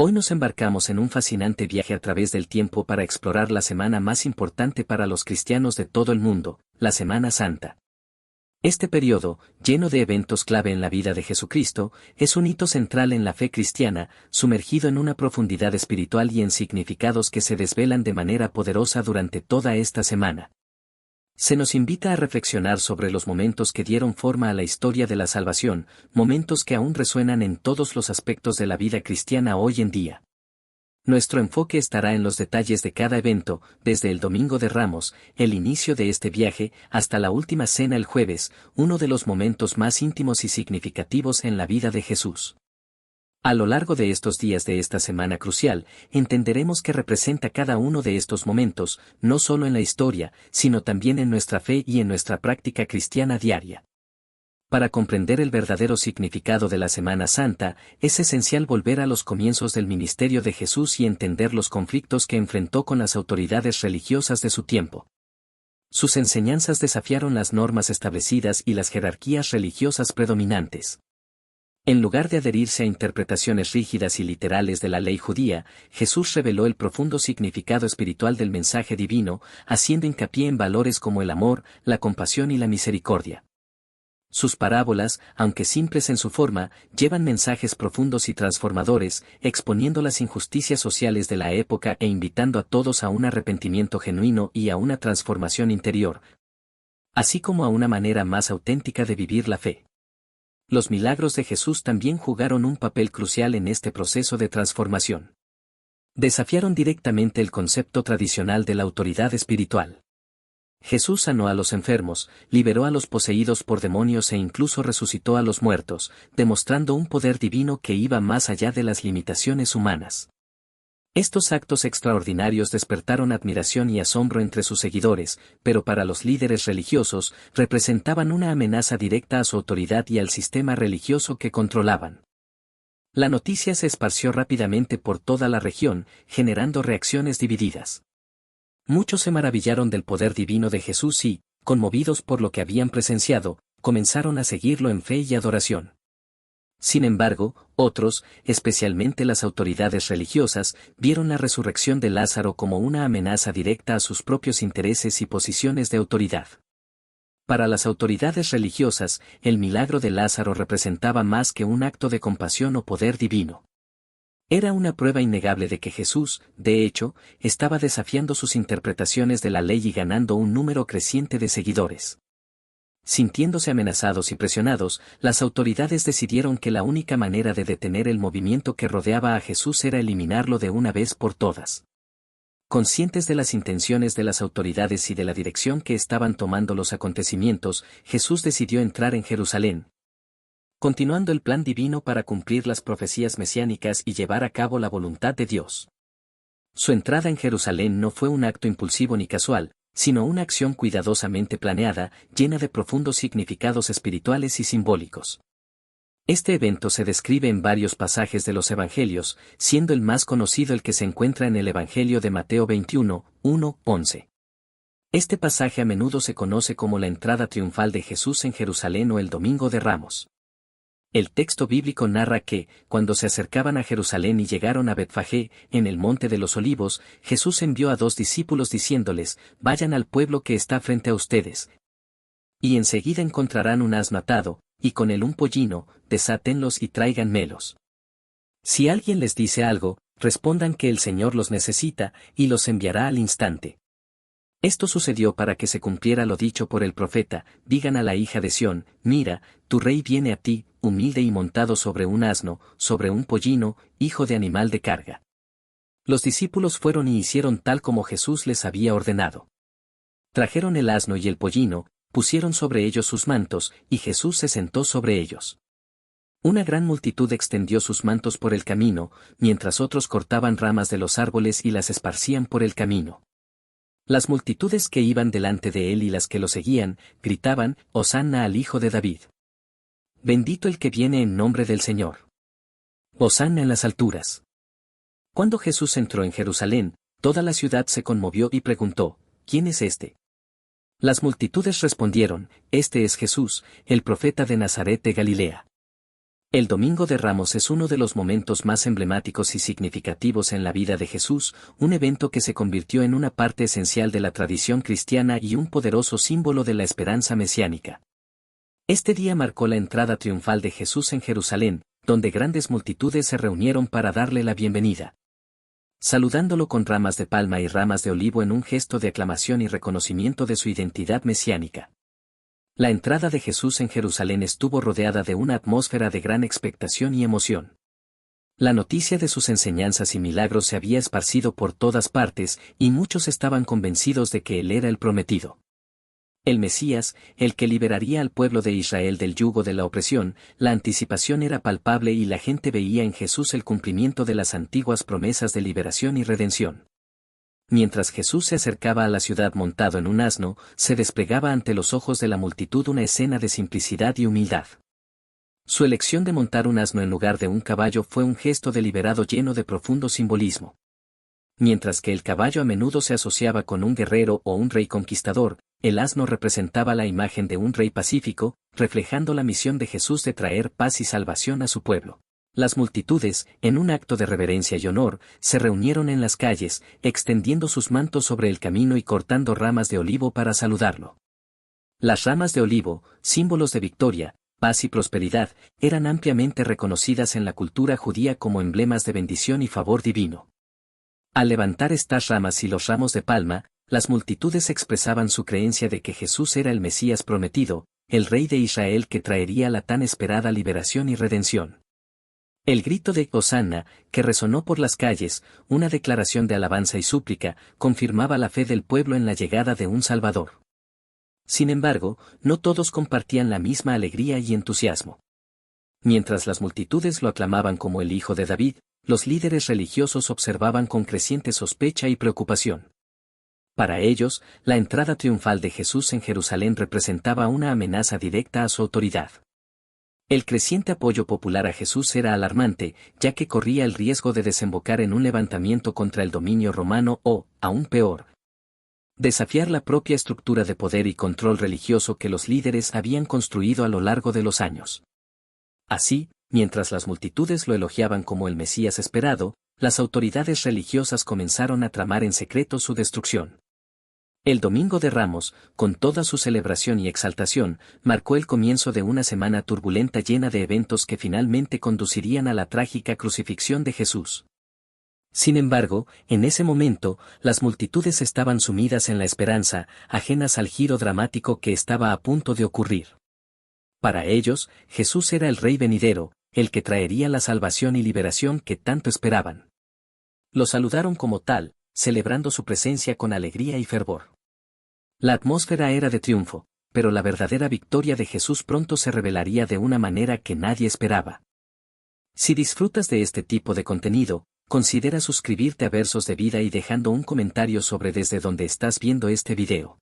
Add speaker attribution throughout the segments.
Speaker 1: Hoy nos embarcamos en un fascinante viaje a través del tiempo para explorar la semana más importante para los cristianos de todo el mundo, la Semana Santa. Este periodo, lleno de eventos clave en la vida de Jesucristo, es un hito central en la fe cristiana, sumergido en una profundidad espiritual y en significados que se desvelan de manera poderosa durante toda esta semana. Se nos invita a reflexionar sobre los momentos que dieron forma a la historia de la salvación, momentos que aún resuenan en todos los aspectos de la vida cristiana hoy en día. Nuestro enfoque estará en los detalles de cada evento, desde el Domingo de Ramos, el inicio de este viaje, hasta la última cena el jueves, uno de los momentos más íntimos y significativos en la vida de Jesús. A lo largo de estos días de esta semana crucial, entenderemos qué representa cada uno de estos momentos, no solo en la historia, sino también en nuestra fe y en nuestra práctica cristiana diaria. Para comprender el verdadero significado de la Semana Santa, es esencial volver a los comienzos del ministerio de Jesús y entender los conflictos que enfrentó con las autoridades religiosas de su tiempo. Sus enseñanzas desafiaron las normas establecidas y las jerarquías religiosas predominantes. En lugar de adherirse a interpretaciones rígidas y literales de la ley judía, Jesús reveló el profundo significado espiritual del mensaje divino, haciendo hincapié en valores como el amor, la compasión y la misericordia. Sus parábolas, aunque simples en su forma, llevan mensajes profundos y transformadores, exponiendo las injusticias sociales de la época e invitando a todos a un arrepentimiento genuino y a una transformación interior, así como a una manera más auténtica de vivir la fe. Los milagros de Jesús también jugaron un papel crucial en este proceso de transformación. Desafiaron directamente el concepto tradicional de la autoridad espiritual. Jesús sanó a los enfermos, liberó a los poseídos por demonios e incluso resucitó a los muertos, demostrando un poder divino que iba más allá de las limitaciones humanas. Estos actos extraordinarios despertaron admiración y asombro entre sus seguidores, pero para los líderes religiosos, representaban una amenaza directa a su autoridad y al sistema religioso que controlaban. La noticia se esparció rápidamente por toda la región, generando reacciones divididas. Muchos se maravillaron del poder divino de Jesús y, conmovidos por lo que habían presenciado, comenzaron a seguirlo en fe y adoración. Sin embargo, otros, especialmente las autoridades religiosas, vieron la resurrección de Lázaro como una amenaza directa a sus propios intereses y posiciones de autoridad. Para las autoridades religiosas, el milagro de Lázaro representaba más que un acto de compasión o poder divino. Era una prueba innegable de que Jesús, de hecho, estaba desafiando sus interpretaciones de la ley y ganando un número creciente de seguidores. Sintiéndose amenazados y presionados, las autoridades decidieron que la única manera de detener el movimiento que rodeaba a Jesús era eliminarlo de una vez por todas. Conscientes de las intenciones de las autoridades y de la dirección que estaban tomando los acontecimientos, Jesús decidió entrar en Jerusalén, continuando el plan divino para cumplir las profecías mesiánicas y llevar a cabo la voluntad de Dios. Su entrada en Jerusalén no fue un acto impulsivo ni casual, sino una acción cuidadosamente planeada, llena de profundos significados espirituales y simbólicos. Este evento se describe en varios pasajes de los Evangelios, siendo el más conocido el que se encuentra en el Evangelio de Mateo 21, 1-11. Este pasaje a menudo se conoce como la entrada triunfal de Jesús en Jerusalén o el Domingo de Ramos. El texto bíblico narra que, cuando se acercaban a Jerusalén y llegaron a Betfagé, en el Monte de los Olivos, Jesús envió a 2 discípulos diciéndoles, «Vayan al pueblo que está frente a ustedes. Y enseguida encontrarán un asno atado, y con él un pollino, desátenlos y tráiganmelos. Si alguien les dice algo, respondan que el Señor los necesita, y los enviará al instante». Esto sucedió para que se cumpliera lo dicho por el profeta, digan a la hija de Sión, «Mira, tu rey viene a ti, humilde y montado sobre un asno, sobre un pollino, hijo de animal de carga». Los discípulos fueron y hicieron tal como Jesús les había ordenado. Trajeron el asno y el pollino, pusieron sobre ellos sus mantos, y Jesús se sentó sobre ellos. Una gran multitud extendió sus mantos por el camino, mientras otros cortaban ramas de los árboles y las esparcían por el camino. Las multitudes que iban delante de él y las que lo seguían, gritaban, «Hosanna al Hijo de David. Bendito el que viene en nombre del Señor. Hosanna en las alturas». Cuando Jesús entró en Jerusalén, toda la ciudad se conmovió y preguntó, «¿Quién es este?». Las multitudes respondieron, «Este es Jesús, el profeta de Nazaret de Galilea». El Domingo de Ramos es uno de los momentos más emblemáticos y significativos en la vida de Jesús, un evento que se convirtió en una parte esencial de la tradición cristiana y un poderoso símbolo de la esperanza mesiánica. Este día marcó la entrada triunfal de Jesús en Jerusalén, donde grandes multitudes se reunieron para darle la bienvenida. Saludándolo con ramas de palma y ramas de olivo en un gesto de aclamación y reconocimiento de su identidad mesiánica. La entrada de Jesús en Jerusalén estuvo rodeada de una atmósfera de gran expectación y emoción. La noticia de sus enseñanzas y milagros se había esparcido por todas partes, y muchos estaban convencidos de que él era el prometido. El Mesías, el que liberaría al pueblo de Israel del yugo de la opresión, la anticipación era palpable y la gente veía en Jesús el cumplimiento de las antiguas promesas de liberación y redención. Mientras Jesús se acercaba a la ciudad montado en un asno, se desplegaba ante los ojos de la multitud una escena de simplicidad y humildad. Su elección de montar un asno en lugar de un caballo fue un gesto deliberado lleno de profundo simbolismo. Mientras que el caballo a menudo se asociaba con un guerrero o un rey conquistador, el asno representaba la imagen de un rey pacífico, reflejando la misión de Jesús de traer paz y salvación a su pueblo. Las multitudes, en un acto de reverencia y honor, se reunieron en las calles, extendiendo sus mantos sobre el camino y cortando ramas de olivo para saludarlo. Las ramas de olivo, símbolos de victoria, paz y prosperidad, eran ampliamente reconocidas en la cultura judía como emblemas de bendición y favor divino. Al levantar estas ramas y los ramos de palma, las multitudes expresaban su creencia de que Jesús era el Mesías prometido, el Rey de Israel que traería la tan esperada liberación y redención. El grito de Hosanna, que resonó por las calles, una declaración de alabanza y súplica, confirmaba la fe del pueblo en la llegada de un Salvador. Sin embargo, no todos compartían la misma alegría y entusiasmo. Mientras las multitudes lo aclamaban como el Hijo de David, los líderes religiosos observaban con creciente sospecha y preocupación. Para ellos, la entrada triunfal de Jesús en Jerusalén representaba una amenaza directa a su autoridad. El creciente apoyo popular a Jesús era alarmante, ya que corría el riesgo de desembocar en un levantamiento contra el dominio romano o, aún peor, desafiar la propia estructura de poder y control religioso que los líderes habían construido a lo largo de los años. Así, mientras las multitudes lo elogiaban como el Mesías esperado, las autoridades religiosas comenzaron a tramar en secreto su destrucción. El Domingo de Ramos, con toda su celebración y exaltación, marcó el comienzo de una semana turbulenta llena de eventos que finalmente conducirían a la trágica crucifixión de Jesús. Sin embargo, en ese momento, las multitudes estaban sumidas en la esperanza, ajenas al giro dramático que estaba a punto de ocurrir. Para ellos, Jesús era el Rey venidero, el que traería la salvación y liberación que tanto esperaban. Lo saludaron como tal, celebrando su presencia con alegría y fervor. La atmósfera era de triunfo, pero la verdadera victoria de Jesús pronto se revelaría de una manera que nadie esperaba. Si disfrutas de este tipo de contenido, considera suscribirte a Versos de Vida y dejando un comentario sobre desde donde estás viendo este video.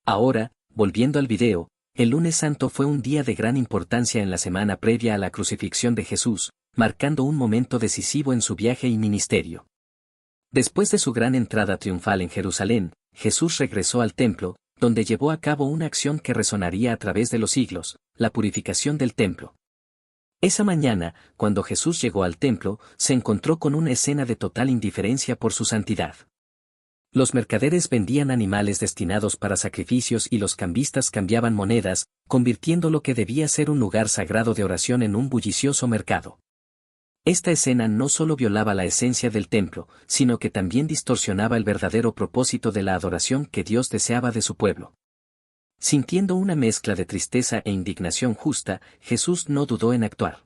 Speaker 1: Ahora, volviendo al video, el Lunes Santo fue un día de gran importancia en la semana previa a la crucifixión de Jesús, marcando un momento decisivo en su viaje y ministerio. Después de su gran entrada triunfal en Jerusalén, Jesús regresó al templo, donde llevó a cabo una acción que resonaría a través de los siglos, la purificación del templo. Esa mañana, cuando Jesús llegó al templo, se encontró con una escena de total indiferencia por su santidad. Los mercaderes vendían animales destinados para sacrificios y los cambistas cambiaban monedas, convirtiendo lo que debía ser un lugar sagrado de oración en un bullicioso mercado. Esta escena no solo violaba la esencia del templo, sino que también distorsionaba el verdadero propósito de la adoración que Dios deseaba de su pueblo. Sintiendo una mezcla de tristeza e indignación justa, Jesús no dudó en actuar.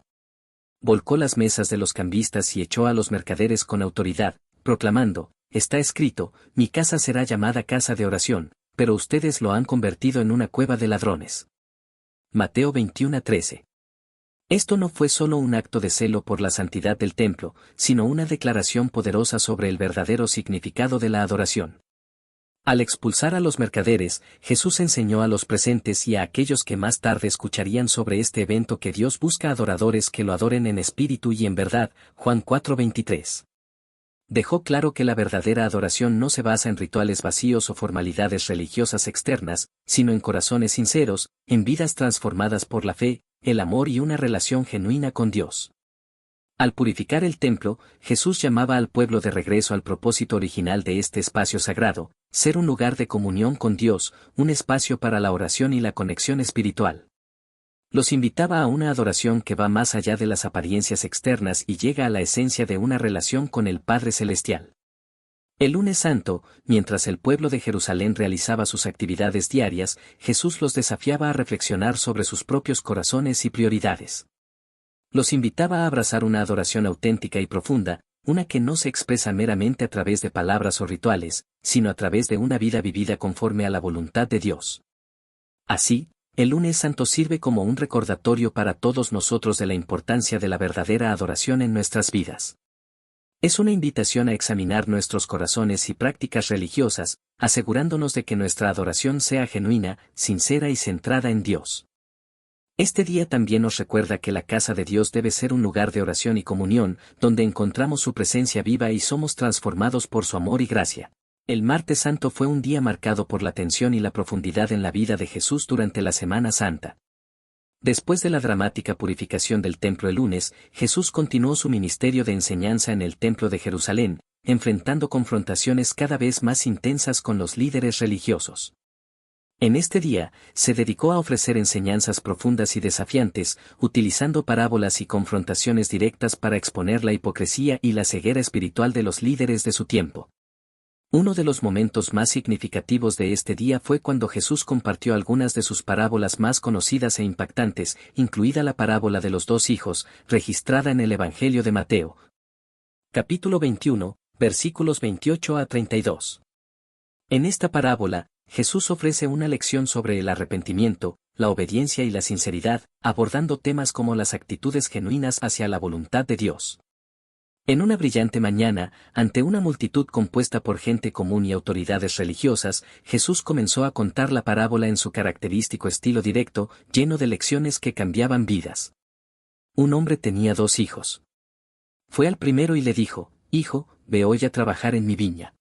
Speaker 1: Volcó las mesas de los cambistas y echó a los mercaderes con autoridad, proclamando: «Está escrito, mi casa será llamada casa de oración, pero ustedes lo han convertido en una cueva de ladrones». Mateo 21:13. Esto no fue solo un acto de celo por la santidad del templo, sino una declaración poderosa sobre el verdadero significado de la adoración. Al expulsar a los mercaderes, Jesús enseñó a los presentes y a aquellos que más tarde escucharían sobre este evento que Dios busca adoradores que lo adoren en espíritu y en verdad, Juan 4:23. Dejó claro que la verdadera adoración no se basa en rituales vacíos o formalidades religiosas externas, sino en corazones sinceros, en vidas transformadas por la fe, el amor y una relación genuina con Dios. Al purificar el templo, Jesús llamaba al pueblo de regreso al propósito original de este espacio sagrado, ser un lugar de comunión con Dios, un espacio para la oración y la conexión espiritual. Los invitaba a una adoración que va más allá de las apariencias externas y llega a la esencia de una relación con el Padre Celestial. El lunes santo, mientras el pueblo de Jerusalén realizaba sus actividades diarias, Jesús los desafiaba a reflexionar sobre sus propios corazones y prioridades. Los invitaba a abrazar una adoración auténtica y profunda, una que no se expresa meramente a través de palabras o rituales, sino a través de una vida vivida conforme a la voluntad de Dios. Así, el lunes santo sirve como un recordatorio para todos nosotros de la importancia de la verdadera adoración en nuestras vidas. Es una invitación a examinar nuestros corazones y prácticas religiosas, asegurándonos de que nuestra adoración sea genuina, sincera y centrada en Dios. Este día también nos recuerda que la casa de Dios debe ser un lugar de oración y comunión, donde encontramos su presencia viva y somos transformados por su amor y gracia. El martes santo fue un día marcado por la tensión y la profundidad en la vida de Jesús durante la Semana Santa. Después de la dramática purificación del templo el lunes, Jesús continuó su ministerio de enseñanza en el templo de Jerusalén, enfrentando confrontaciones cada vez más intensas con los líderes religiosos. En este día, se dedicó a ofrecer enseñanzas profundas y desafiantes, utilizando parábolas y confrontaciones directas para exponer la hipocresía y la ceguera espiritual de los líderes de su tiempo. Uno de los momentos más significativos de este día fue cuando Jesús compartió algunas de sus parábolas más conocidas e impactantes, incluida la parábola de los dos hijos, registrada en el Evangelio de Mateo. Capítulo 21, versículos 28 a 32. En esta parábola, Jesús ofrece una lección sobre el arrepentimiento, la obediencia y la sinceridad, abordando temas como las actitudes genuinas hacia la voluntad de Dios. En una brillante mañana, ante una multitud compuesta por gente común y autoridades religiosas, Jesús comenzó a contar la parábola en su característico estilo directo, lleno de lecciones que cambiaban vidas. Un hombre tenía dos hijos. Fue al primero y le dijo: «Hijo, ve hoy a trabajar en mi viña».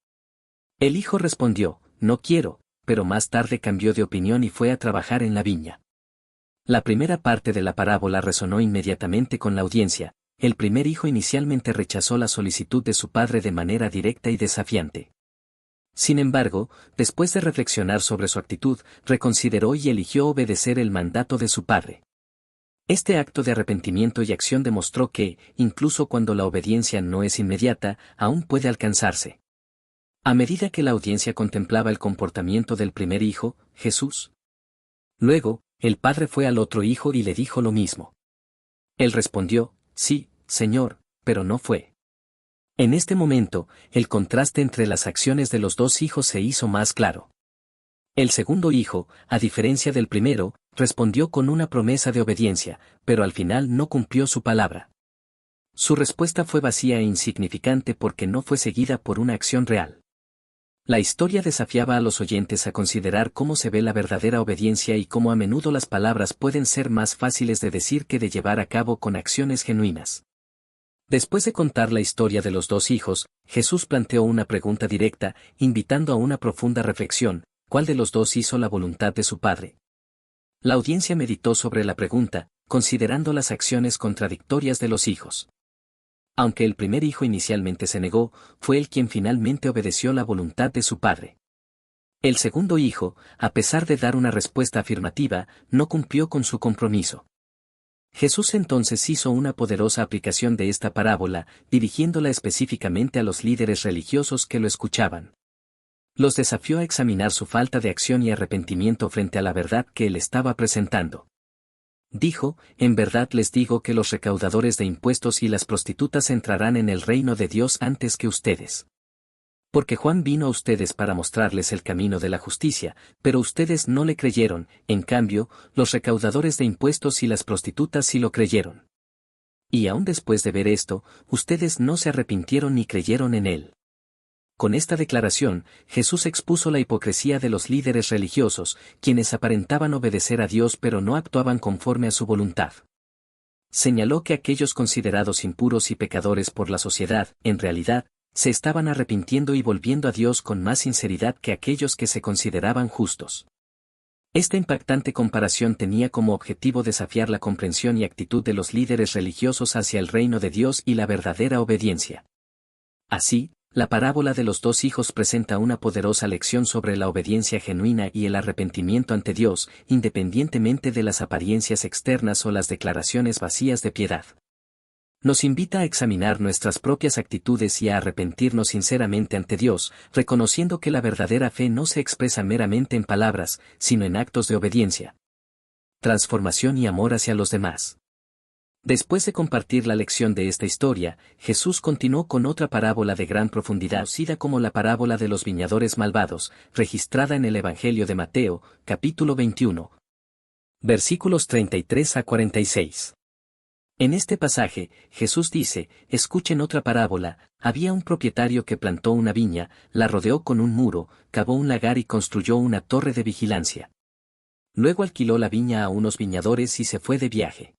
Speaker 1: El hijo respondió: «No quiero», pero más tarde cambió de opinión y fue a trabajar en la viña. La primera parte de la parábola resonó inmediatamente con la audiencia. El primer hijo inicialmente rechazó la solicitud de su padre de manera directa y desafiante. Sin embargo, después de reflexionar sobre su actitud, reconsideró y eligió obedecer el mandato de su padre. Este acto de arrepentimiento y acción demostró que, incluso cuando la obediencia no es inmediata, aún puede alcanzarse. A medida que la audiencia contemplaba el comportamiento del primer hijo, Jesús. Luego, el padre fue al otro hijo y le dijo lo mismo. Él respondió: «Sí, Señor», pero no fue. En este momento, el contraste entre las acciones de los dos hijos se hizo más claro. El segundo hijo, a diferencia del primero, respondió con una promesa de obediencia, pero al final no cumplió su palabra. Su respuesta fue vacía e insignificante porque no fue seguida por una acción real. La historia desafiaba a los oyentes a considerar cómo se ve la verdadera obediencia y cómo a menudo las palabras pueden ser más fáciles de decir que de llevar a cabo con acciones genuinas. Después de contar la historia de los dos hijos, Jesús planteó una pregunta directa, invitando a una profunda reflexión: ¿cuál de los dos hizo la voluntad de su padre? La audiencia meditó sobre la pregunta, considerando las acciones contradictorias de los hijos. Aunque el primer hijo inicialmente se negó, fue él quien finalmente obedeció la voluntad de su padre. El segundo hijo, a pesar de dar una respuesta afirmativa, no cumplió con su compromiso. Jesús entonces hizo una poderosa aplicación de esta parábola, dirigiéndola específicamente a los líderes religiosos que lo escuchaban. Los desafió a examinar su falta de acción y arrepentimiento frente a la verdad que él estaba presentando. Dijo: «En verdad les digo que los recaudadores de impuestos y las prostitutas entrarán en el reino de Dios antes que ustedes. Porque Juan vino a ustedes para mostrarles el camino de la justicia, pero ustedes no le creyeron, en cambio, los recaudadores de impuestos y las prostitutas sí lo creyeron. Y aún después de ver esto, ustedes no se arrepintieron ni creyeron en él». Con esta declaración, Jesús expuso la hipocresía de los líderes religiosos, quienes aparentaban obedecer a Dios pero no actuaban conforme a su voluntad. Señaló que aquellos considerados impuros y pecadores por la sociedad, en realidad, se estaban arrepintiendo y volviendo a Dios con más sinceridad que aquellos que se consideraban justos. Esta impactante comparación tenía como objetivo desafiar la comprensión y actitud de los líderes religiosos hacia el reino de Dios y la verdadera obediencia. Así, la parábola de los dos hijos presenta una poderosa lección sobre la obediencia genuina y el arrepentimiento ante Dios, independientemente de las apariencias externas o las declaraciones vacías de piedad. Nos invita a examinar nuestras propias actitudes y a arrepentirnos sinceramente ante Dios, reconociendo que la verdadera fe no se expresa meramente en palabras, sino en actos de obediencia, transformación y amor hacia los demás. Después de compartir la lección de esta historia, Jesús continuó con otra parábola de gran profundidad, conocida como la parábola de los viñadores malvados, registrada en el Evangelio de Mateo, capítulo 21, versículos 33 a 46. En este pasaje, Jesús dice, escuchen otra parábola, había un propietario que plantó una viña, la rodeó con un muro, cavó un lagar y construyó una torre de vigilancia. Luego alquiló la viña a unos viñadores y se fue de viaje.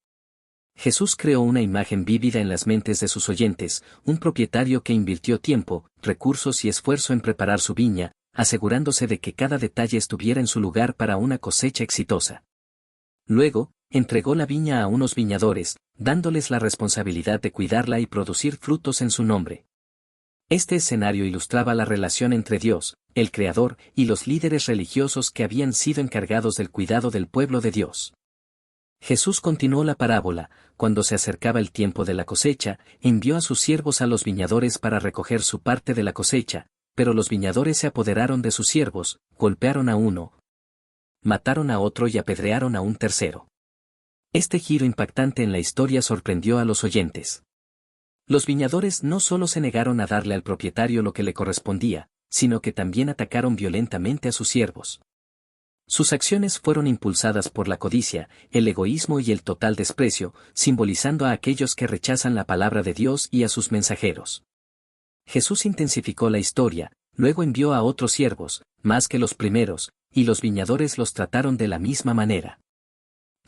Speaker 1: Jesús creó una imagen vívida en las mentes de sus oyentes, un propietario que invirtió tiempo, recursos y esfuerzo en preparar su viña, asegurándose de que cada detalle estuviera en su lugar para una cosecha exitosa. Luego, entregó la viña a unos viñadores, dándoles la responsabilidad de cuidarla y producir frutos en su nombre. Este escenario ilustraba la relación entre Dios, el Creador, y los líderes religiosos que habían sido encargados del cuidado del pueblo de Dios. Jesús continuó la parábola, cuando se acercaba el tiempo de la cosecha, envió a sus siervos a los viñadores para recoger su parte de la cosecha, pero los viñadores se apoderaron de sus siervos, golpearon a uno, mataron a otro y apedrearon a un tercero. Este giro impactante en la historia sorprendió a los oyentes. Los viñadores no solo se negaron a darle al propietario lo que le correspondía, sino que también atacaron violentamente a sus siervos. Sus acciones fueron impulsadas por la codicia, el egoísmo y el total desprecio, simbolizando a aquellos que rechazan la palabra de Dios y a sus mensajeros. Jesús intensificó la historia, luego envió a otros siervos, más que los primeros, y los viñadores los trataron de la misma manera.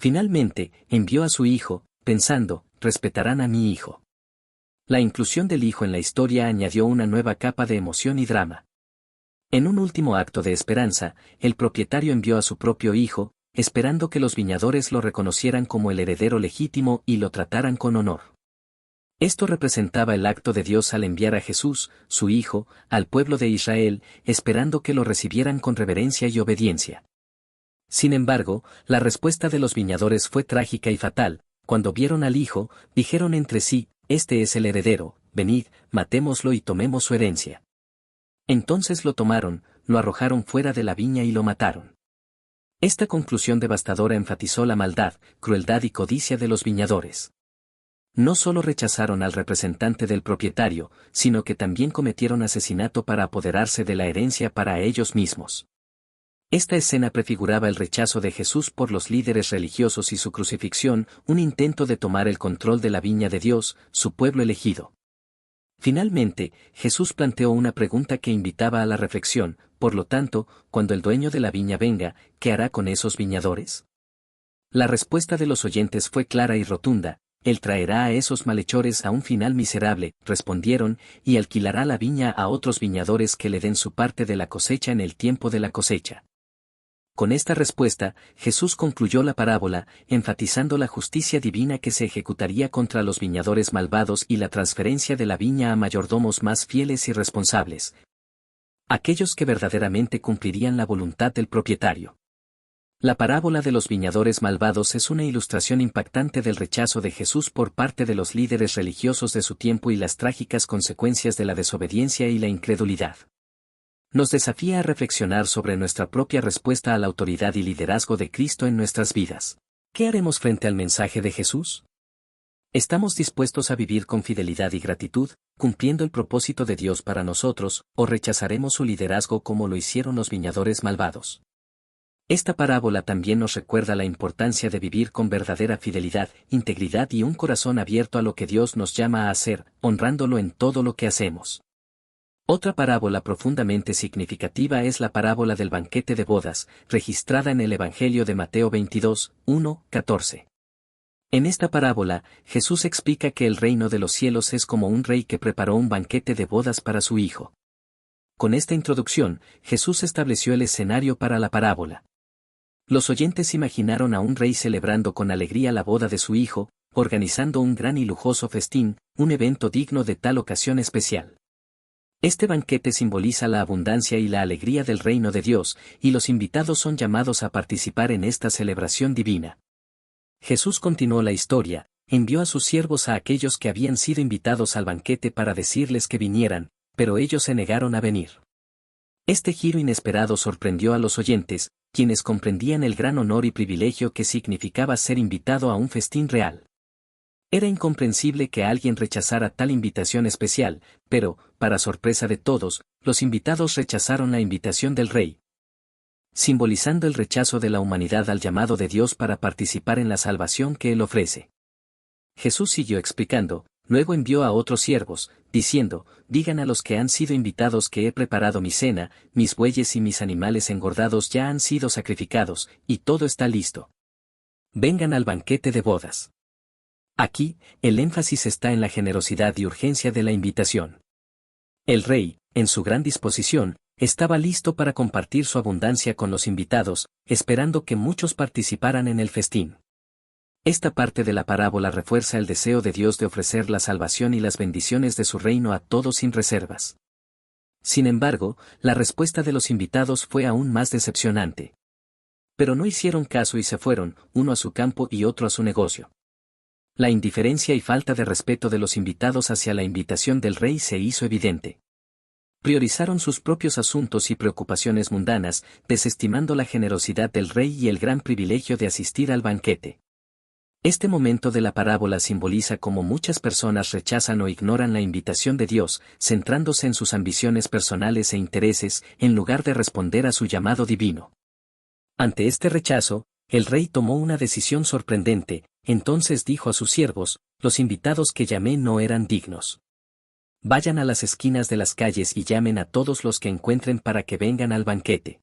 Speaker 1: Finalmente, envió a su hijo, pensando, respetarán a mi hijo. La inclusión del hijo en la historia añadió una nueva capa de emoción y drama. En un último acto de esperanza, el propietario envió a su propio hijo, esperando que los viñadores lo reconocieran como el heredero legítimo y lo trataran con honor. Esto representaba el acto de Dios al enviar a Jesús, su hijo, al pueblo de Israel, esperando que lo recibieran con reverencia y obediencia. Sin embargo, la respuesta de los viñadores fue trágica y fatal. Cuando vieron al hijo, dijeron entre sí, este es el heredero, venid, matémoslo y tomemos su herencia. Entonces lo tomaron, lo arrojaron fuera de la viña y lo mataron. Esta conclusión devastadora enfatizó la maldad, crueldad y codicia de los viñadores. No solo rechazaron al representante del propietario, sino que también cometieron asesinato para apoderarse de la herencia para ellos mismos. Esta escena prefiguraba el rechazo de Jesús por los líderes religiosos y su crucifixión, un intento de tomar el control de la viña de Dios, su pueblo elegido. Finalmente, Jesús planteó una pregunta que invitaba a la reflexión, por lo tanto, cuando el dueño de la viña venga, ¿qué hará con esos viñadores? La respuesta de los oyentes fue clara y rotunda, él traerá a esos malhechores a un final miserable, respondieron, y alquilará la viña a otros viñadores que le den su parte de la cosecha en el tiempo de la cosecha. Con esta respuesta, Jesús concluyó la parábola, enfatizando la justicia divina que se ejecutaría contra los viñadores malvados y la transferencia de la viña a mayordomos más fieles y responsables, aquellos que verdaderamente cumplirían la voluntad del propietario. La parábola de los viñadores malvados es una ilustración impactante del rechazo de Jesús por parte de los líderes religiosos de su tiempo y las trágicas consecuencias de la desobediencia y la incredulidad. Nos desafía a reflexionar sobre nuestra propia respuesta a la autoridad y liderazgo de Cristo en nuestras vidas. ¿Qué haremos frente al mensaje de Jesús? ¿Estamos dispuestos a vivir con fidelidad y gratitud, cumpliendo el propósito de Dios para nosotros, o rechazaremos su liderazgo como lo hicieron los viñadores malvados? Esta parábola también nos recuerda la importancia de vivir con verdadera fidelidad, integridad y un corazón abierto a lo que Dios nos llama a hacer, honrándolo en todo lo que hacemos. Otra parábola profundamente significativa es la parábola del banquete de bodas, registrada en el Evangelio de Mateo 22, 1, 14. En esta parábola, Jesús explica que el reino de los cielos es como un rey que preparó un banquete de bodas para su hijo. Con esta introducción, Jesús estableció el escenario para la parábola. Los oyentes imaginaron a un rey celebrando con alegría la boda de su hijo, organizando un gran y lujoso festín, un evento digno de tal ocasión especial. Este banquete simboliza la abundancia y la alegría del reino de Dios, y los invitados son llamados a participar en esta celebración divina. Jesús continuó la historia, envió a sus siervos a aquellos que habían sido invitados al banquete para decirles que vinieran, pero ellos se negaron a venir. Este giro inesperado sorprendió a los oyentes, quienes comprendían el gran honor y privilegio que significaba ser invitado a un festín real. Era incomprensible que alguien rechazara tal invitación especial, pero, para sorpresa de todos, los invitados rechazaron la invitación del rey, simbolizando el rechazo de la humanidad al llamado de Dios para participar en la salvación que Él ofrece. Jesús siguió explicando, luego envió a otros siervos, diciendo, digan a los que han sido invitados que he preparado mi cena, mis bueyes y mis animales engordados ya han sido sacrificados, y todo está listo. Vengan al banquete de bodas. Aquí, el énfasis está en la generosidad y urgencia de la invitación. El rey, en su gran disposición, estaba listo para compartir su abundancia con los invitados, esperando que muchos participaran en el festín. Esta parte de la parábola refuerza el deseo de Dios de ofrecer la salvación y las bendiciones de su reino a todos sin reservas. Sin embargo, la respuesta de los invitados fue aún más decepcionante. Pero no hicieron caso y se fueron, uno a su campo y otro a su negocio. La indiferencia y falta de respeto de los invitados hacia la invitación del rey se hizo evidente. Priorizaron sus propios asuntos y preocupaciones mundanas, desestimando la generosidad del rey y el gran privilegio de asistir al banquete. Este momento de la parábola simboliza cómo muchas personas rechazan o ignoran la invitación de Dios, centrándose en sus ambiciones personales e intereses, en lugar de responder a su llamado divino. Ante este rechazo, el rey tomó una decisión sorprendente, entonces dijo a sus siervos, los invitados que llamé no eran dignos. Vayan a las esquinas de las calles y llamen a todos los que encuentren para que vengan al banquete.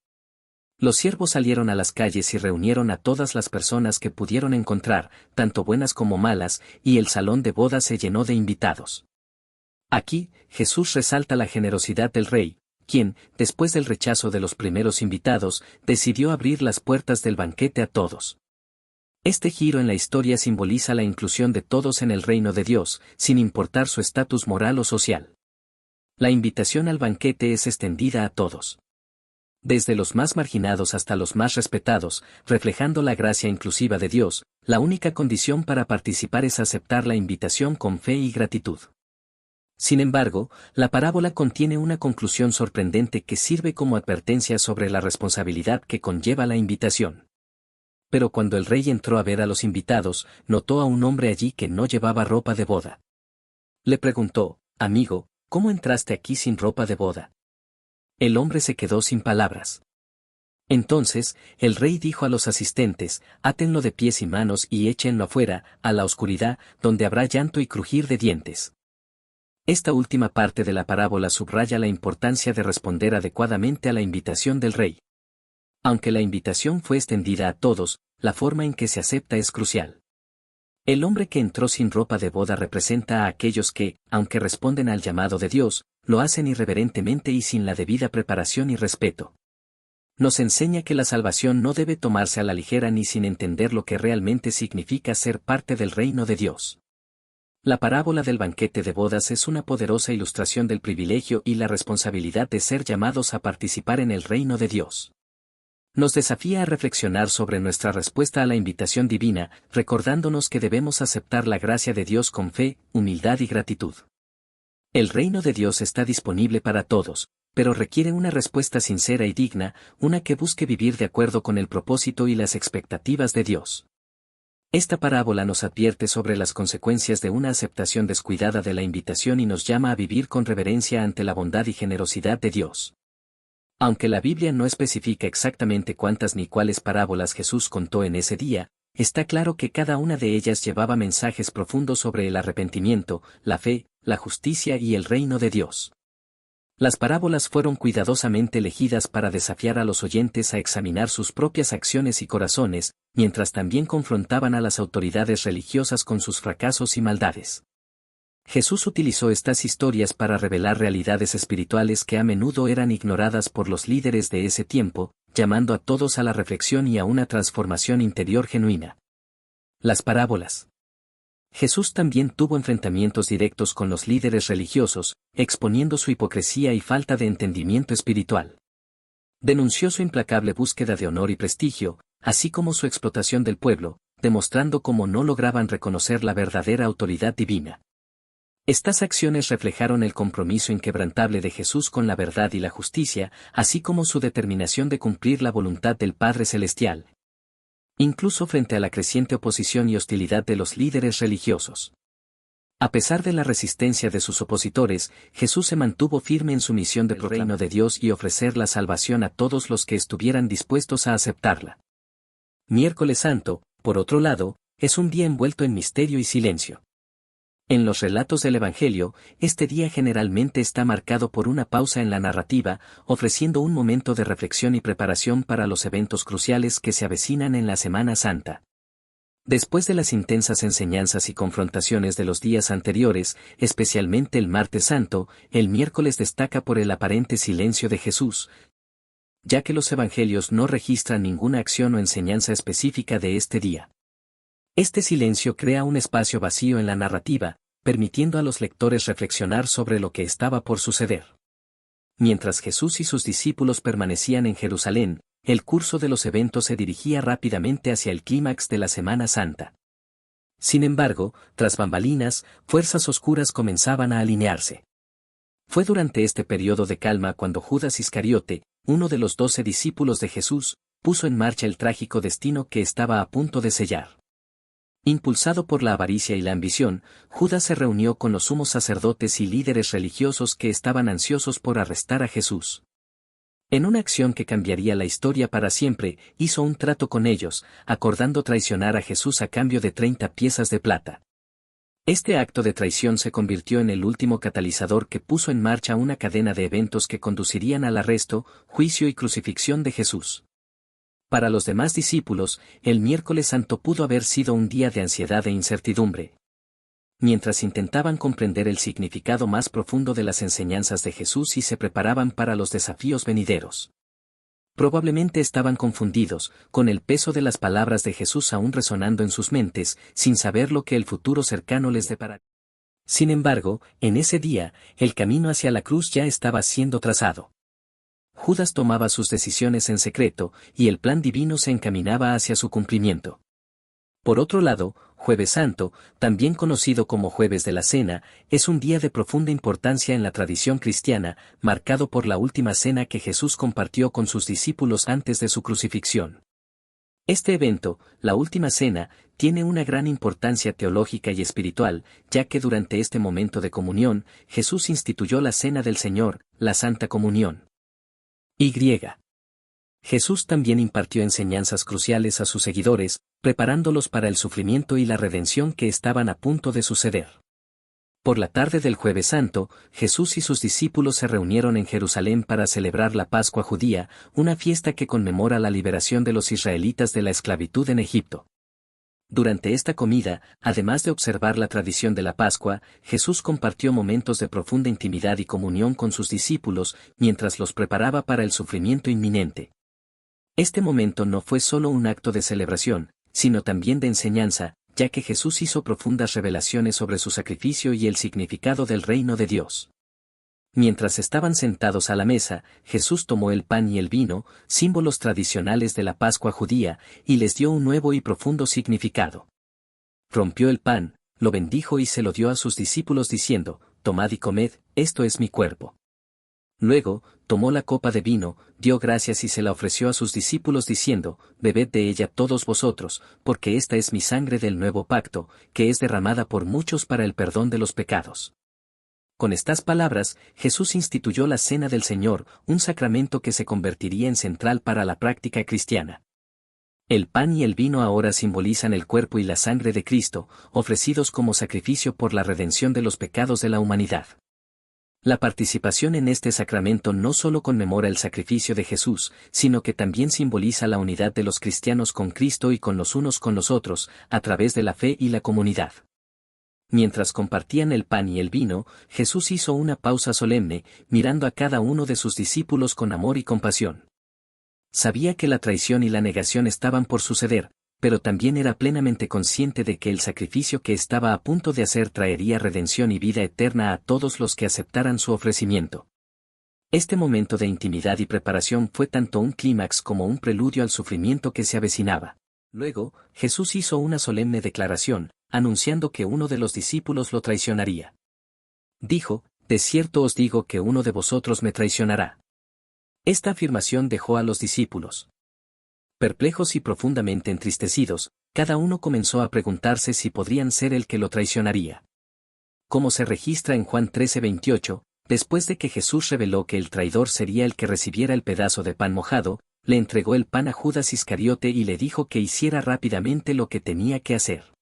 Speaker 1: Los siervos salieron a las calles y reunieron a todas las personas que pudieron encontrar, tanto buenas como malas, y el salón de bodas se llenó de invitados. Aquí, Jesús resalta la generosidad del rey, quien, después del rechazo de los primeros invitados, decidió abrir las puertas del banquete a todos. Este giro en la historia simboliza la inclusión de todos en el reino de Dios, sin importar su estatus moral o social. La invitación al banquete es extendida a todos. Desde los más marginados hasta los más respetados, reflejando la gracia inclusiva de Dios, la única condición para participar es aceptar la invitación con fe y gratitud. Sin embargo, la parábola contiene una conclusión sorprendente que sirve como advertencia sobre la responsabilidad que conlleva la invitación. Pero cuando el rey entró a ver a los invitados, notó a un hombre allí que no llevaba ropa de boda. Le preguntó, amigo, ¿cómo entraste aquí sin ropa de boda? El hombre se quedó sin palabras. Entonces, el rey dijo a los asistentes, átenlo de pies y manos y échenlo afuera, a la oscuridad, donde habrá llanto y crujir de dientes. Esta última parte de la parábola subraya la importancia de responder adecuadamente a la invitación del rey. Aunque la invitación fue extendida a todos, la forma en que se acepta es crucial. El hombre que entró sin ropa de boda representa a aquellos que, aunque responden al llamado de Dios, lo hacen irreverentemente y sin la debida preparación y respeto. Nos enseña que la salvación no debe tomarse a la ligera ni sin entender lo que realmente significa ser parte del reino de Dios. La parábola del banquete de bodas es una poderosa ilustración del privilegio y la responsabilidad de ser llamados a participar en el reino de Dios. Nos desafía a reflexionar sobre nuestra respuesta a la invitación divina, recordándonos que debemos aceptar la gracia de Dios con fe, humildad y gratitud. El reino de Dios está disponible para todos, pero requiere una respuesta sincera y digna, una que busque vivir de acuerdo con el propósito y las expectativas de Dios. Esta parábola nos advierte sobre las consecuencias de una aceptación descuidada de la invitación y nos llama a vivir con reverencia ante la bondad y generosidad de Dios. Aunque la Biblia no especifica exactamente cuántas ni cuáles parábolas Jesús contó en ese día, está claro que cada una de ellas llevaba mensajes profundos sobre el arrepentimiento, la fe, la justicia y el reino de Dios. Las parábolas fueron cuidadosamente elegidas para desafiar a los oyentes a examinar sus propias acciones y corazones, mientras también confrontaban a las autoridades religiosas con sus fracasos y maldades. Jesús utilizó estas historias para revelar realidades espirituales que a menudo eran ignoradas por los líderes de ese tiempo, llamando a todos a la reflexión y a una transformación interior genuina. Las parábolas. Jesús también tuvo enfrentamientos directos con los líderes religiosos, exponiendo su hipocresía y falta de entendimiento espiritual. Denunció su implacable búsqueda de honor y prestigio, así como su explotación del pueblo, demostrando cómo no lograban reconocer la verdadera autoridad divina. Estas acciones reflejaron el compromiso inquebrantable de Jesús con la verdad y la justicia, así como su determinación de cumplir la voluntad del Padre Celestial. Incluso frente a la creciente oposición y hostilidad de los líderes religiosos. A pesar de la resistencia de sus opositores, Jesús se mantuvo firme en su misión del reino de Dios y ofrecer la salvación a todos los que estuvieran dispuestos a aceptarla. Miércoles Santo, por otro lado, es un día envuelto en misterio y silencio. En los relatos del Evangelio, este día generalmente está marcado por una pausa en la narrativa, ofreciendo un momento de reflexión y preparación para los eventos cruciales que se avecinan en la Semana Santa. Después de las intensas enseñanzas y confrontaciones de los días anteriores, especialmente el Martes Santo, el miércoles destaca por el aparente silencio de Jesús, ya que los evangelios no registran ninguna acción o enseñanza específica de este día. Este silencio crea un espacio vacío en la narrativa, permitiendo a los lectores reflexionar sobre lo que estaba por suceder. Mientras Jesús y sus discípulos permanecían en Jerusalén, el curso de los eventos se dirigía rápidamente hacia el clímax de la Semana Santa. Sin embargo, tras bambalinas, fuerzas oscuras comenzaban a alinearse. Fue durante este periodo de calma cuando Judas Iscariote, uno de los 12 discípulos de Jesús, puso en marcha el trágico destino que estaba a punto de sellar. Impulsado por la avaricia y la ambición, Judas se reunió con los sumos sacerdotes y líderes religiosos que estaban ansiosos por arrestar a Jesús. En una acción que cambiaría la historia para siempre, hizo un trato con ellos, acordando traicionar a Jesús a cambio de 30 piezas de plata. Este acto de traición se convirtió en el último catalizador que puso en marcha una cadena de eventos que conducirían al arresto, juicio y crucifixión de Jesús. Para los demás discípulos, el miércoles santo pudo haber sido un día de ansiedad e incertidumbre. Mientras intentaban comprender el significado más profundo de las enseñanzas de Jesús y se preparaban para los desafíos venideros. Probablemente estaban confundidos, con el peso de las palabras de Jesús aún resonando en sus mentes, sin saber lo que el futuro cercano les depararía. Sin embargo, en ese día, el camino hacia la cruz ya estaba siendo trazado. Judas tomaba sus decisiones en secreto, y el plan divino se encaminaba hacia su cumplimiento. Por otro lado, Jueves Santo, también conocido como Jueves de la Cena, es un día de profunda importancia en la tradición cristiana, marcado por la última cena que Jesús compartió con sus discípulos antes de su crucifixión. Este evento, la última cena, tiene una gran importancia teológica y espiritual, ya que durante este momento de comunión, Jesús instituyó la Cena del Señor, la Santa Comunión. Jesús también impartió enseñanzas cruciales a sus seguidores, preparándolos para el sufrimiento y la redención que estaban a punto de suceder. Por la tarde del Jueves Santo, Jesús y sus discípulos se reunieron en Jerusalén para celebrar la Pascua judía, una fiesta que conmemora la liberación de los israelitas de la esclavitud en Egipto. Durante esta comida, además de observar la tradición de la Pascua, Jesús compartió momentos de profunda intimidad y comunión con sus discípulos, mientras los preparaba para el sufrimiento inminente. Este momento no fue solo un acto de celebración, sino también de enseñanza, ya que Jesús hizo profundas revelaciones sobre su sacrificio y el significado del reino de Dios. Mientras estaban sentados a la mesa, Jesús tomó el pan y el vino, símbolos tradicionales de la Pascua judía, y les dio un nuevo y profundo significado. Rompió el pan, lo bendijo y se lo dio a sus discípulos diciendo, «Tomad y comed, esto es mi cuerpo». Luego, tomó la copa de vino, dio gracias y se la ofreció a sus discípulos diciendo, «Bebed de ella todos vosotros, porque esta es mi sangre del nuevo pacto, que es derramada por muchos para el perdón de los pecados». Con estas palabras, Jesús instituyó la Cena del Señor, un sacramento que se convertiría en central para la práctica cristiana. El pan y el vino ahora simbolizan el cuerpo y la sangre de Cristo, ofrecidos como sacrificio por la redención de los pecados de la humanidad. La participación en este sacramento no solo conmemora el sacrificio de Jesús, sino que también simboliza la unidad de los cristianos con Cristo y con los unos con los otros, a través de la fe y la comunidad. Mientras compartían el pan y el vino, Jesús hizo una pausa solemne, mirando a cada uno de sus discípulos con amor y compasión. Sabía que la traición y la negación estaban por suceder, pero también era plenamente consciente de que el sacrificio que estaba a punto de hacer traería redención y vida eterna a todos los que aceptaran su ofrecimiento. Este momento de intimidad y preparación fue tanto un clímax como un preludio al sufrimiento que se avecinaba. Luego, Jesús hizo una solemne declaración, anunciando que uno de los discípulos lo traicionaría. Dijo: «De cierto os digo que uno de vosotros me traicionará». Esta afirmación dejó a los discípulos perplejos y profundamente entristecidos. Cada uno comenzó a preguntarse si podrían ser el que lo traicionaría. Como se registra en Juan 13:28, después de que Jesús reveló que el traidor sería el que recibiera el pedazo de pan mojado, le entregó el pan a Judas Iscariote y le dijo que hiciera rápidamente lo que tenía que hacer.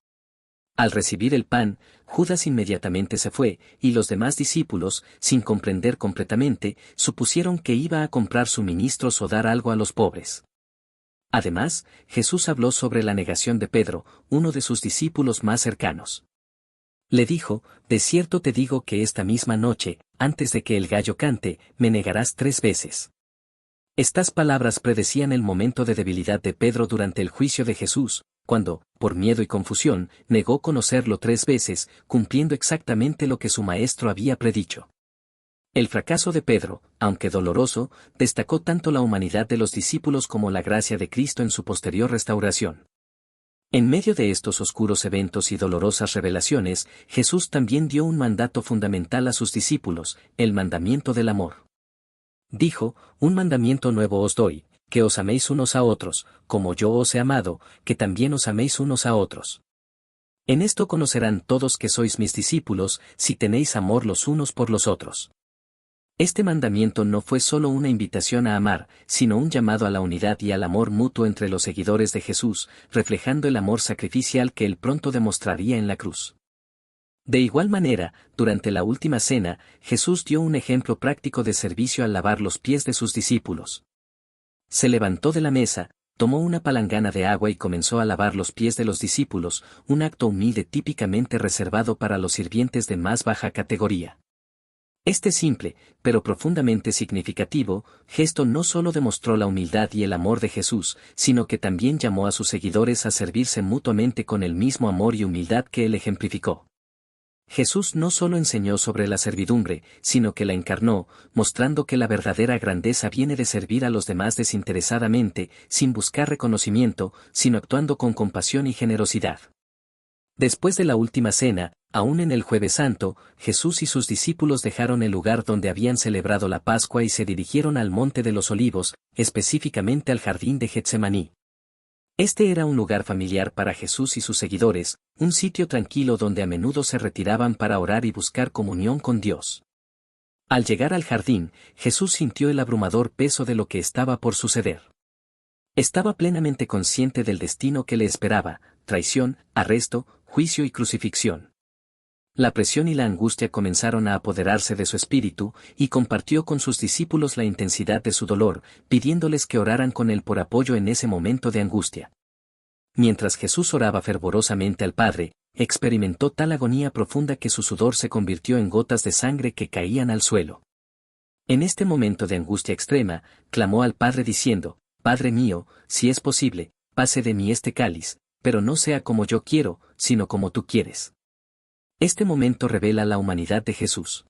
Speaker 1: Al recibir el pan, Judas inmediatamente se fue, y los demás discípulos, sin comprender completamente, supusieron que iba a comprar suministros o dar algo a los pobres. Además, Jesús habló sobre la negación de Pedro, uno de sus discípulos más cercanos. Le dijo: «De cierto te digo que esta misma noche, antes de que el gallo cante, me negarás 3 veces». Estas palabras predecían el momento de debilidad de Pedro durante el juicio de Jesús, cuando, por miedo y confusión, negó conocerlo 3 veces, cumpliendo exactamente lo que su maestro había predicho. El fracaso de Pedro, aunque doloroso, destacó tanto la humanidad de los discípulos como la gracia de Cristo en su posterior restauración. En medio de estos oscuros eventos y dolorosas revelaciones, Jesús también dio un mandato fundamental a sus discípulos: el mandamiento del amor. Dijo: «Un mandamiento nuevo os doy, que os améis unos a otros, como yo os he amado, que también os améis unos a otros. En esto conocerán todos que sois mis discípulos, si tenéis amor los unos por los otros». Este mandamiento no fue solo una invitación a amar, sino un llamado a la unidad y al amor mutuo entre los seguidores de Jesús, reflejando el amor sacrificial que él pronto demostraría en la cruz. De igual manera, durante la última cena, Jesús dio un ejemplo práctico de servicio al lavar los pies de sus discípulos. Se levantó de la mesa, tomó una palangana de agua y comenzó a lavar los pies de los discípulos, un acto humilde típicamente reservado para los sirvientes de más baja categoría. Este simple, pero profundamente significativo, gesto no solo demostró la humildad y el amor de Jesús, sino que también llamó a sus seguidores a servirse mutuamente con el mismo amor y humildad que él ejemplificó. Jesús no solo enseñó sobre la servidumbre, sino que la encarnó, mostrando que la verdadera grandeza viene de servir a los demás desinteresadamente, sin buscar reconocimiento, sino actuando con compasión y generosidad. Después de la última cena, aún en el Jueves Santo, Jesús y sus discípulos dejaron el lugar donde habían celebrado la Pascua y se dirigieron al Monte de los Olivos, específicamente al jardín de Getsemaní. Este era un lugar familiar para Jesús y sus seguidores, un sitio tranquilo donde a menudo se retiraban para orar y buscar comunión con Dios. Al llegar al jardín, Jesús sintió el abrumador peso de lo que estaba por suceder. Estaba plenamente consciente del destino que le esperaba: traición, arresto, juicio y crucifixión. La presión y la angustia comenzaron a apoderarse de su espíritu, y compartió con sus discípulos la intensidad de su dolor, pidiéndoles que oraran con él por apoyo en ese momento de angustia. Mientras Jesús oraba fervorosamente al Padre, experimentó tal agonía profunda que su sudor se convirtió en gotas de sangre que caían al suelo. En este momento de angustia extrema, clamó al Padre diciendo: «Padre mío, si es posible, pase de mí este cáliz, pero no sea como yo quiero, sino como tú quieres». Este momento revela la humanidad de Jesús.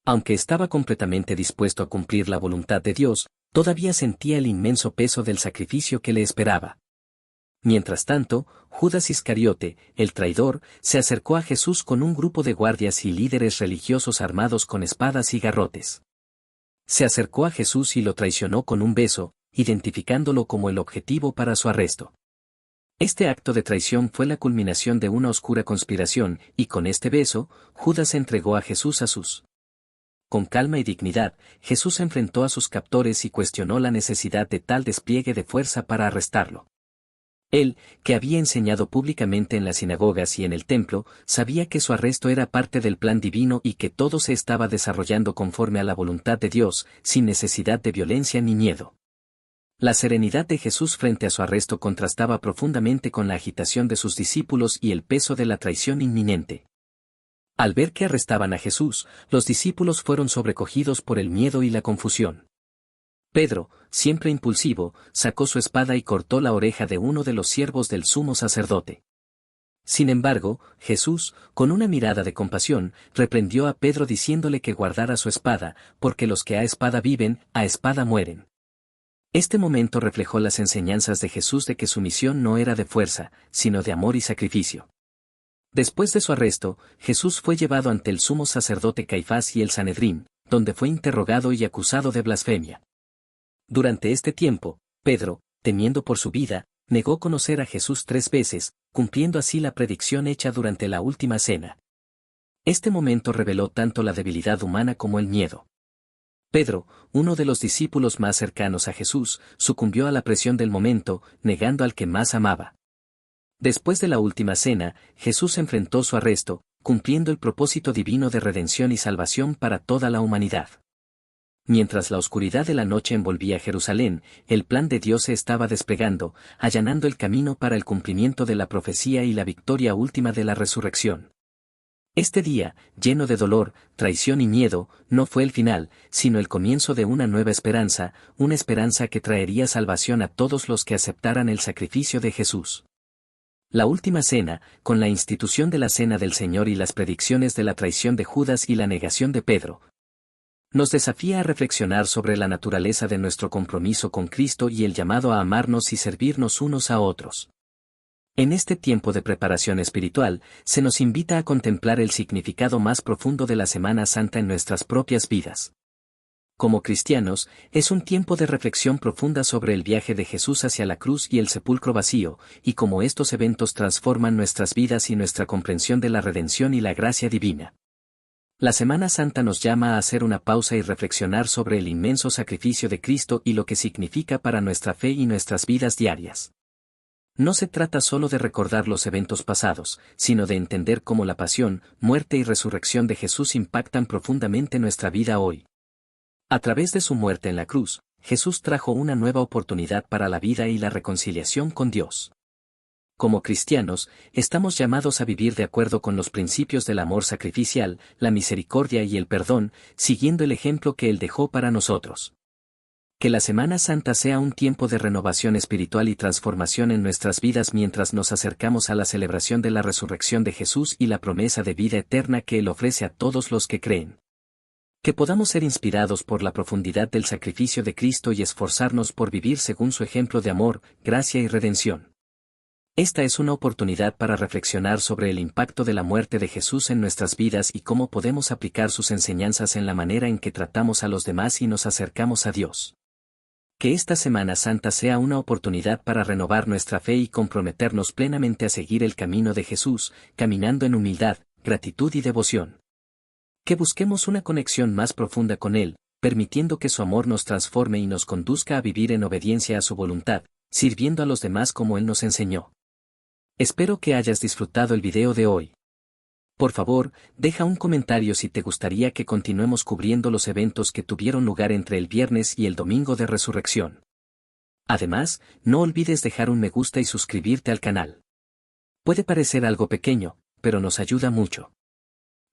Speaker 1: Aunque estaba completamente dispuesto a cumplir la voluntad de Dios, todavía sentía el inmenso peso del sacrificio que le esperaba. Mientras tanto, Judas Iscariote, el traidor, se acercó a Jesús con un grupo de guardias y líderes religiosos armados con espadas y garrotes. Se acercó a Jesús y lo traicionó con un beso, identificándolo como el objetivo para su arresto. Este acto de traición fue la culminación de una oscura conspiración, y con este beso, Judas entregó a Jesús a sus. Con calma y dignidad, Jesús enfrentó a sus captores y cuestionó la necesidad de tal despliegue de fuerza para arrestarlo. Él, que había enseñado públicamente en las sinagogas y en el templo, sabía que su arresto era parte del plan divino y que todo se estaba desarrollando conforme a la voluntad de Dios, sin necesidad de violencia ni miedo. La serenidad de Jesús frente a su arresto contrastaba profundamente con la agitación de sus discípulos y el peso de la traición inminente. Al ver que arrestaban a Jesús, los discípulos fueron sobrecogidos por el miedo y la confusión. Pedro, siempre impulsivo, sacó su espada y cortó la oreja de uno de los siervos del sumo sacerdote. Sin embargo, Jesús, con una mirada de compasión, reprendió a Pedro diciéndole que guardara su espada, porque los que a espada viven, a espada mueren. Este momento reflejó las enseñanzas de Jesús de que su misión no era de fuerza, sino de amor y sacrificio. Después de su arresto, Jesús fue llevado ante el sumo sacerdote Caifás y el Sanedrín, donde fue interrogado y acusado de blasfemia. Durante este tiempo, Pedro, temiendo por su vida, negó conocer a Jesús 3 veces, cumpliendo así la predicción hecha durante la última cena. Este momento reveló tanto la debilidad humana como el miedo. Pedro, uno de los discípulos más cercanos a Jesús, sucumbió a la presión del momento, negando al que más amaba. Después de la última cena, Jesús enfrentó su arresto, cumpliendo el propósito divino de redención y salvación para toda la humanidad. Mientras la oscuridad de la noche envolvía Jerusalén, el plan de Dios se estaba desplegando, allanando el camino para el cumplimiento de la profecía y la victoria última de la resurrección. Este día, lleno de dolor, traición y miedo, no fue el final, sino el comienzo de una nueva esperanza, una esperanza que traería salvación a todos los que aceptaran el sacrificio de Jesús. La última cena, con la institución de la Cena del Señor y las predicciones de la traición de Judas y la negación de Pedro, nos desafía a reflexionar sobre la naturaleza de nuestro compromiso con Cristo y el llamado a amarnos y servirnos unos a otros. En este tiempo de preparación espiritual, se nos invita a contemplar el significado más profundo de la Semana Santa en nuestras propias vidas. Como cristianos, es un tiempo de reflexión profunda sobre el viaje de Jesús hacia la cruz y el sepulcro vacío, y cómo estos eventos transforman nuestras vidas y nuestra comprensión de la redención y la gracia divina. La Semana Santa nos llama a hacer una pausa y reflexionar sobre el inmenso sacrificio de Cristo y lo que significa para nuestra fe y nuestras vidas diarias. No se trata solo de recordar los eventos pasados, sino de entender cómo la pasión, muerte y resurrección de Jesús impactan profundamente nuestra vida hoy. A través de su muerte en la cruz, Jesús trajo una nueva oportunidad para la vida y la reconciliación con Dios. Como cristianos, estamos llamados a vivir de acuerdo con los principios del amor sacrificial, la misericordia y el perdón, siguiendo el ejemplo que Él dejó para nosotros. Que la Semana Santa sea un tiempo de renovación espiritual y transformación en nuestras vidas mientras nos acercamos a la celebración de la resurrección de Jesús y la promesa de vida eterna que Él ofrece a todos los que creen. Que podamos ser inspirados por la profundidad del sacrificio de Cristo y esforzarnos por vivir según su ejemplo de amor, gracia y redención. Esta es una oportunidad para reflexionar sobre el impacto de la muerte de Jesús en nuestras vidas y cómo podemos aplicar sus enseñanzas en la manera en que tratamos a los demás y nos acercamos a Dios. Que esta Semana Santa sea una oportunidad para renovar nuestra fe y comprometernos plenamente a seguir el camino de Jesús, caminando en humildad, gratitud y devoción. Que busquemos una conexión más profunda con Él, permitiendo que su amor nos transforme y nos conduzca a vivir en obediencia a su voluntad, sirviendo a los demás como Él nos enseñó. Espero que hayas disfrutado el video de hoy. Por favor, deja un comentario si te gustaría que continuemos cubriendo los eventos que tuvieron lugar entre el viernes y el domingo de resurrección. Además, no olvides dejar un me gusta y suscribirte al canal. Puede parecer algo pequeño, pero nos ayuda mucho.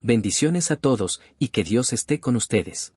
Speaker 1: Bendiciones a todos y que Dios esté con ustedes.